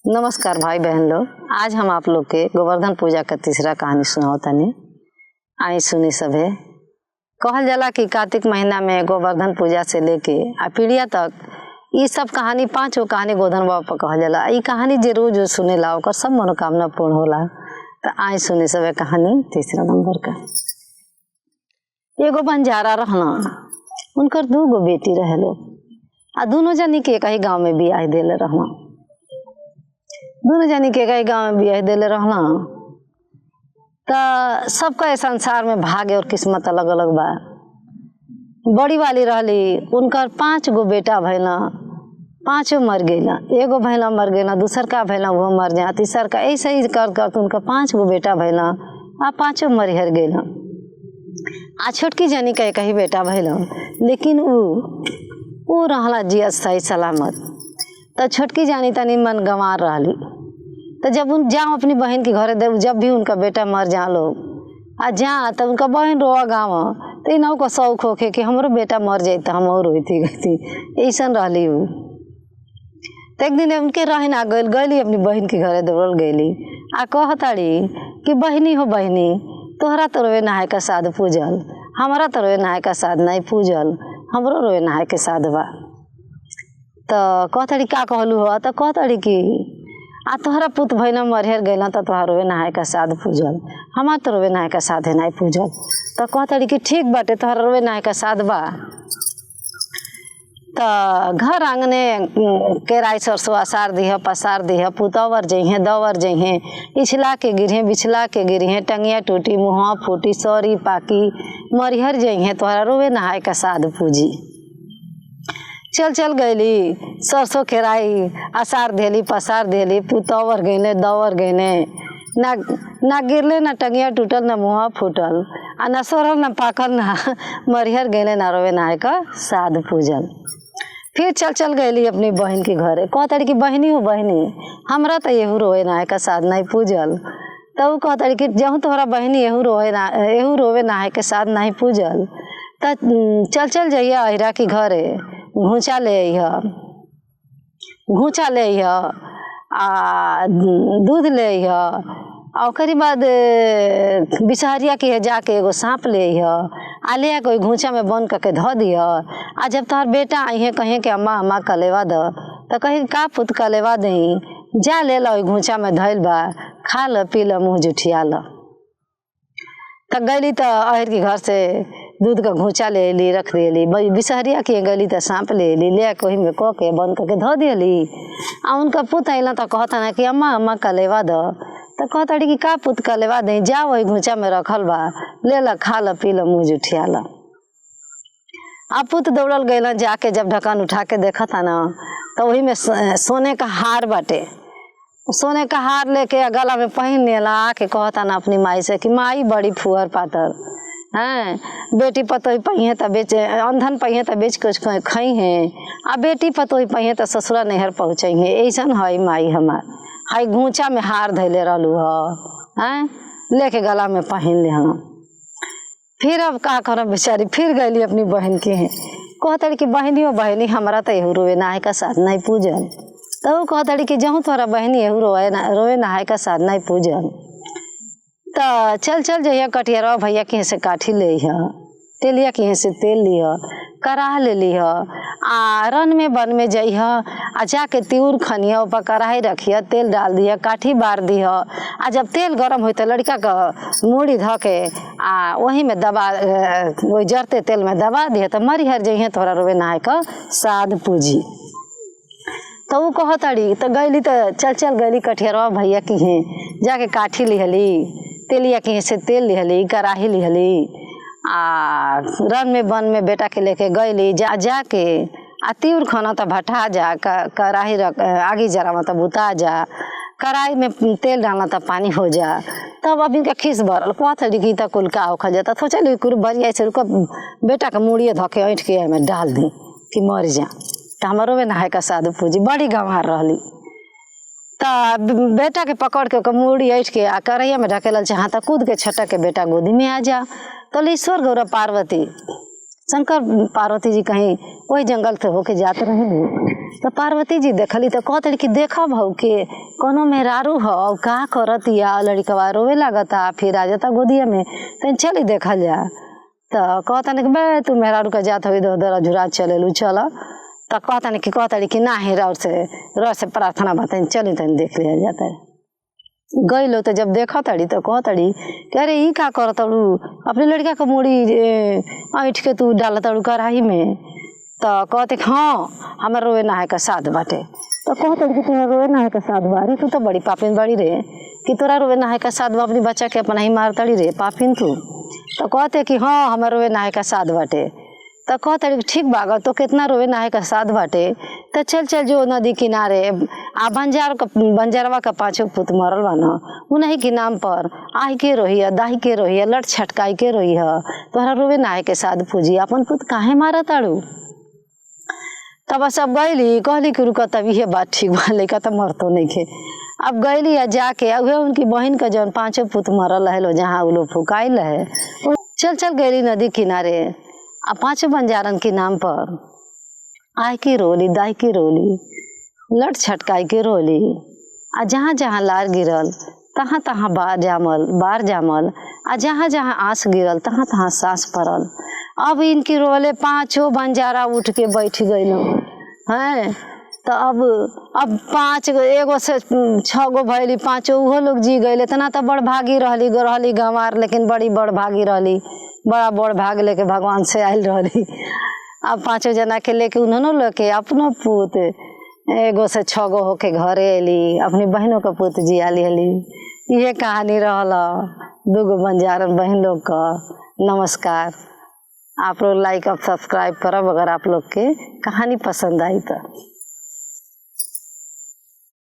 नमस्कार भाई बहन लोग, आज हम आप लोग के गोवर्धन पूजा का तीसरा कहानी सुनाओ तनी। आई सुनी सभे। कहल जाला कि कार्तिक महीना में गोवर्धन पूजा से लेके आ पीढ़िया तक ये सब कहानी 5 कहानी गोवर्धन बाबा पर कहल जाला। ये कहानी जे रोज सुनेला ओकर सब मनोकामना पूर्ण होला। तो आई सुनी सभे कहानी तीसरा नंबर का। एगो बंजारा रहना, उनकर 2 बेटी रहे लोग आ दोनों जनी के कहीं गाँव में बियाह देले रहना। दोनों जनी के कई गाँव में बियाह देले रहना। तो सबका संसार में भाग्य और किस्मत अलग अलग बा। बड़ी वाली रहली, उनकर 5 बेटा भैला, 5 मर गईला। एगो भैला मर गईला, दूसर का भैला वो मर जा, तीसर का ऐसे ही कर कर उनका 5 बेटा भैला आ 5 मरिहर गईला। आ छोटकी जनी का कही बेटा भैला, लेकिन वो रहला जिया सही सलामत। तो छोटकी जानी तनी मन गंवार रहली। तो जब उन जाओ अपनी बहन के घरे दे, जब भी उनका बेटा मर जा लोग आ जा तो उनका बहन रोआ गाँव, तो इनों को शौक होके कि हमारो बेटा मर जाए तो हम और रोती गई ऐसा रहली। वो तो एक दिन उनके रहे ना गईली अपनी बहन के घरे दौड़ल गईली आ कहताड़ी कि बहनी हो बहनी, तोहरा तो रोए नहाय का साध पूजल, हमारा तो रोए नहाय का साध नहीं पूजल, हमरो रोए नहाय के साध बा। तो कहताड़ी का कहलू हो? तो कहताड़ी कि आ तोहरा पुत भैया मरिहर गईला तो तोहरा रोए नहाय का साध पूजल, हमार तो रोए नहाय का साधे नहीं पूजल। तो कहताड़ी कि ठीक बाटे, तोहरा रोए नहाय का साध बा। तो घर आंगने केराई सरसों आसार दिह पसार दिह, पुतवर जइहे दवर जइहे, इछला के गिरहे बिछला के गिरहे, टंगिया टूटी मुँह फूटी सौरी पाकी, मरिहर जइहे तोहरा रोए नहाय का साध पूजी। चल गईली, सरसों केराई आसार देली पसार देली, पुतवर गईले दवर गईले, ना गिरले ना टंगिया टूटल ना मुँह फूटल आ ना सोरल ना पाकल ना मरिहर गईले ना रोए नहाय का साध पूजल। फिर चल गईली अपनी बहन के घरे। कहताड़ी कि बहनी हो बहनी, हमरा तो एहू रोए नहाय का साध नहीं पूजल। तो वो कहताड़ी कि जहूँ तोहरा बहनी एहू रोवे नहाय के साध नहीं पूजल, तो चल जाइए अहिरा के घरे, घूचा ले आ दूध ले आ ओकरी बाद बिसहरिया के जाके एगो सांप ले आ ले कोई घूचा में बंद करके धो दिह। आ जब तोहर बेटा अहे कहे कि अम्मा अम्मा कलेवा दो, तो कहीं का पुत कलेवा दही, जा ले लो घूचा में धइल बा, खा ल पी ल मुँह जुठिया ल। तो गईली तो अहिर के घर से दूध का घूचा ले ली रख दिली, बिसहरिया के गली तो सांप ले ली ले कोई में कह के बंद करके धो दिली। आ उनका पुत अला तो कहता ना कि अम्मा अम्मा कलेवा दो। तो कहताड़ी कि का पुत कलेवा दे, जा वही घूचा में रखल बा, ले ला खा ल पी ल मुँह जुठिया ल। आ पुत दौड़ल गईला, जाके जब ढक्कन उठा के देखा था ना तो वही में सोने का हार बाटे। सोने का हार लेके गला में पहन लेला, आके कहता ना अपनी माई से कि माई बड़ी फुहर पातर हैं, बेटी पतोही पहिए तो बेच अंधन पहिए तो बेच कुछ खई हैं, आ बेटी पतोही पहिए तो ससुरा नहर पहुँचे हैं। ऐसा है माई हमार, हाई घूचा में हार धैले रहलू हैं, लेके गला में पहन ले हम। फिर अब का करब बेचारी, फिर गईली अपनी बहन के हैं। कहताड़ी कि बहनी हो बहनी, हमारा तो एहू रोए नहाय का साध नहीं पूजल। तो वो कहताड़ी कि जहूँ तोहरा बहनी एहू रोए नहाय का साध नहीं पूजल, तो चल जाइए कटियरवा भैया के से काठी ले तेलिया के से तेल लिह, कराह ले लिह, आ रन में बन में जइह, आ जाके तिउर खनिया ऊपर कढ़ाई रखिए, तेल डाल दिया, काठी बार दिह। आ जब तेल गरम हो तो लड़का का मूड़ी धो के आ वही में दबा, वही जरते तेल में दबा दिए, तो मरिहर जइहे तोहरा रोए नहाय का साध पूजी। तो वो कहताड़ी तो गईली, तो चल गईली कटियरवा भैया की हैं, जाके काठी लिहली, तेलिया के से तेल लिहली, कराही लिहली, आ रन में बन में बेटा के लेके गईली, जाके आ तिउर खाना तो भटा जा, कराही रख आगी जरा मतलब बुता जा, कढ़ाई में तेल डालना तो पानी हो जा। तब अब इनका खीस भरल, कहताड़ी कि तो कुल का होखल जाता, तो चल बढ़िया से बेटा के मुड़िए धोके ऐंठ के में डाल दी कि मर जा। तो हमारो में नहाय का साधु पूजी बड़ी गंवार रहली। तो बेटा के पकड़ के मुड़ी ऐठ के आ करैया में ढकेलल चाह, तो कूद के छटक के बेटा गोदी में आ जा। तो ईश्वर गौरव पार्वती शंकर पार्वती जी कहीं वही जंगल से होके जाते रहे, तो पार्वती जी देखली तो कहते कि देखा भाव के कोनो मेहरारू हो का करत या लड़कवा रोवे लागता फिर आ जाता गोदिया में तन चली देखल जा। तो कहता कि बे तू मेहरारू का जात हो इधर उधर जुरा चलेलू चल। तो कहता कि ना है रौर से प्रार्थना बताई चली तन देख लिया जाता है। गई लो तो जब देखा तड़ी तो कह तड़ी कि अरे ई का कर तड़ू अपने लड़का का मूड़ी ऐठ के तू डाल तड़ू कढ़ाई में। तो कहते हाँ हमारे रोए नहाए का साध बाटे। तो कहते कि तुम्हारा रोए नहाए का साध बा। अरे तू तो बड़ी पापिन बड़ी रे कि तोरा रोए नहाए का साध बा अपनी बच्चा के अपना ही मार तड़ी रे पापिन तू। तो कहते कि हाँ हमारे रोए नहाए का साध बाटे। तो कहते ठीक बागा तो कितना रोए नहाए का साध बाटे तो चल जो नदी किनारे आ बंजारवा का 5 पुत मरल बा न उन्हीं के नाम पर आही के रोही दाही के रोही लट छटकाई के रोही तोहरा रोवे नहाए के साध पूजी अपन पुत काहे मारा ताड़ू। तब सब गईली कहली कि रुका तब ये बात ठीक बा लइका तो मरतो नहीं खे। अब गईली या जाके उहे उनकी बहन का जौन 5 पुत मरल है लो जहाँ वो लोग फुकाइल है चल गईली नदी किनारे आ 5 बंजारन के नाम पर आय की रोली दाई की रोली लट छटकाई के रोली आ जहाँ जहाँ लार गिरल तहाँ तहाँ बार जामल आ जहाँ जहाँ आस गिरल तहाँ तहाँ सांस पड़ल। अब इनकी रोले 5 बंजारा उठ के बैठ गई हैं। तो अब 5 एगो से 6 गो भैली 5 उहो लोग जी गए। इतना तो बड़ भागी रहली गंवार लेकिन बड़ी बड़ भागी रहली बड़ा बड़ भाग लेके भगवान से आयल रहली। अब 5 जना के लेके उन्होंने लेके अपनो पुत एगो से 6 गो होके घरे अली अपनी बहनों का पुत जिया लिहली। ये कहानी रहला 2 गो बंजारन बहन लोग का। नमस्कार। आप लोग लाइक और सब्सक्राइब करब अगर आप लोग के कहानी पसंद आई तो।